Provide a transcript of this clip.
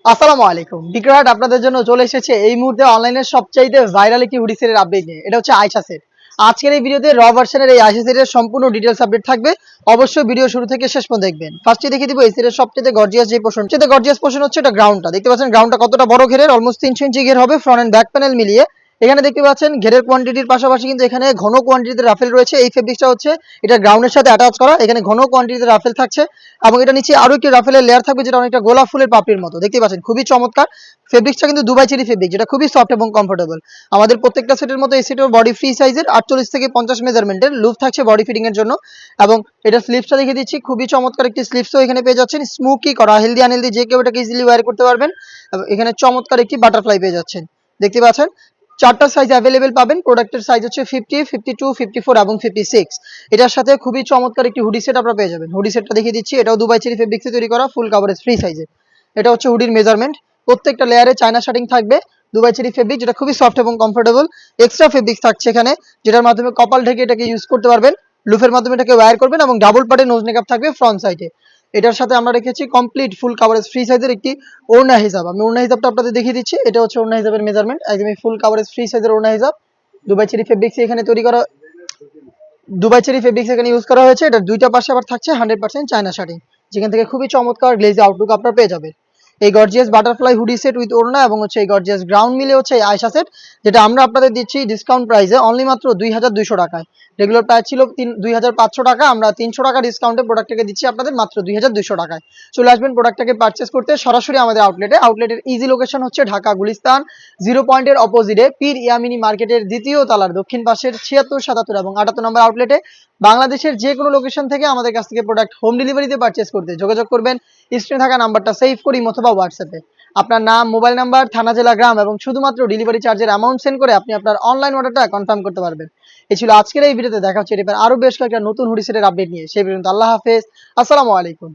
আসসালামু আলাইকুম। বিক্রয়হাট আপনাদের জন্য চলে এসেছে এই মুহূর্তে অনলাইনের সবচাইতে ভাইরাল একটি হুডি সেটের আপডেট নিয়ে। এটা হচ্ছে আয়শা সেট। আজকের এই ভিডিওতে র ভার্সনের এই আয়শা সেটের সম্পূর্ণ ডিটেইলস আপডেট থাকবে। অবশ্যই ভিডিও শুরু থেকে শেষ পর্যন্ত দেখবেন। ফার্স্টে দেখিয়ে দিব এই সেটের সবচেয়ে গর্জিয়াস যে পোরশন। সবচেয়ে গর্জিয়াস পোরশন হচ্ছে এটা গ্রাউন্ডটা। দেখতে পাচ্ছেন গ্রাউন্ডটা কতটা বড় ঘেরের, অলমোস্ট 300 ইঞ্চি ঘের হবে ফ্রন্ট এন্ড ব্যাক প্যানেল মিলিয়ে। এখানে দেখতে পাচ্ছেন ঘেরের কোয়ান্টিটির পাশাপাশি কিন্তু এখানে ঘন কোয়ান্টিটিতে রাফেল রয়েছে। এই ফেব্রিক্সটা হচ্ছে এটা গ্রাউন্ডের সাথে অ্যাটাচ করা। এখানে ঘন কোয়ান্টিটিতে রাফেল থাকছে এবং এটা নিচে আরো একটি রাফেলের লেয়ার থাকবে যেটা অনেকটা গোলাপ ফুলের পাপড়ির মতো। দেখতে পাচ্ছেন খুবই চমৎকার। ফেব্রিক্সটা কিন্তু দুবাই চেরি ফেব্রিক, যেটা খুবই সফট এবং কমফোর্টেবল। আমাদের প্রত্যেকটা সেটের মতো এই সেটের বডি ফ্রি সাইজের 48 থেকে 50 মেজারমেন্টের লুপ থাকছে বডি ফিটিং এর জন্য। এবং এটা স্লিপসটা দেখিয়ে দিচ্ছি, খুবই চমৎকার একটি স্লিপসও এখানে পেয়ে যাচ্ছেন। স্মুকি করা, হেলদি আনহেলদি যে কেউ এটাকে ইজিলি ওয়্যার করতে পারবেন। এবং এখানে চমৎকার একটি বাটারফ্লাই পেয়ে যাচ্ছেন। দেখতে পাচ্ছেন চারটা সাইজ অ্যাভেলেবেল পাবেন। প্রোডাক্টের সাইজ হচ্ছে 50, 52, 54 এবং 56। এটার সাথে খুবই চমৎকার একটি হুডি সেট আপনারা পেয়ে যাবেন। হুডি সেটটা দেখিয়ে দিচ্ছি, এটাও দুবাই চেরি ফেব্রিক্সে তৈরি করা, ফুল কাভারেজ ফ্রি সাইজে। এটা হচ্ছে হুডির মেজারমেন্ট। প্রত্যেকটা লেয়ারে চায়না শার্টিং থাকবে দুবাই চেরি ফেব্রিক, যেটা খুবই সফট এবং কমফোর্টেবল। এক্সট্রা ফেব্রিক্স থাকছে এখানে, যেটার মাধ্যমে কপাল ঢেকে এটাকে ইউজ করতে পারবেন। লুফের মাধ্যমে এটাকে ওয়্যার করবেন এবং ডাবল পার্টের নোজ মেকআপ থাকবে ফ্রন্ট সাইডে। এটার সাথে আমরা রেখেছি কমপ্লিট ফুল কাভারেজ ফ্রি সাইজের একটি ওড়না হিসাব। আমি ওড়না হিসাবটা আপনাদের দেখিয়ে দিচ্ছি। এটা হচ্ছে ওড়না হিসাবের মেজারমেন্ট, একদমই ফুল কাভারেজ ফ্রি সাইজের ওড়না হিসাব। দুবাই চেরি ফেব্রিক্স এখানে তৈরি করা, দুবাই চেরি ফেব্রিক্স এখানে ইউজ করা হয়েছে। এটার দুইটা পাশে আবার থাকছে 100% চায়না শার্টিং, যেখান থেকে খুবই চমৎকার গ্লেজি আউটলুক আপনারা পেয়ে যাবেন। এই gorgeous butterfly hoodie set with ওড়না এবং হচ্ছে এই গর্জিয়াস গ্রাউন্ড মিলে হচ্ছে এই আয়শা সেট, যেটা আমরা আপনাদের দিচ্ছি ডিসকাউন্ট প্রাইসে অনলি মাত্র 2200 টাকায়। রেগুলার প্রাইস ছিল 2500 টাকা, আমরা 300 টাকা ডিসকাউন্টে প্রোডাক্টটাকে দিচ্ছি আপনাদের মাত্র 2200 টাকায়। চলে আসবেন প্রোডাক্টটাকে পারচেস করতে সরাসরি আমাদের আউটলেটে। আউটলেটের ইজি লোকেশন হচ্ছে ঢাকা গুলিস্তান 0 পয়েন্টের অপোজিটে পীর ইয়ামিনী মার্কেটের দ্বিতীয় তলার দক্ষিণ পাশের 76, 77 এবং 78 নম্বর আউটলেটে। বাংলাদেশের যে কোনো লোকেশন থেকে আমাদের কাছ থেকে প্রোডাক্ট হোম ডেলিভারিতে পারচেস করতে যোগাযোগ করবেন স্ক্রিনে থাকা নাম্বারটা সেভ করি অথবা হোয়াটসঅ্যাপে। আপনার নাম, মোবাইল নাম্বার, থানা, জেলা, গ্রাম এবং শুধুমাত্র ডেলিভারি চার্জের অ্যামাউন্ট সেন্ড করে আপনি আপনার অনলাইন অর্ডারটা কনফার্ম করতে পারবেন। এই ছিল আজকের এই ভিডিওতে। দেখা হচ্ছে এবার আরো বেশ কয়েকটা নতুন হুডি সেটের আপডেট নিয়ে। সেই পর্যন্ত আল্লাহ হাফেজ, আসসালামু আলাইকুম।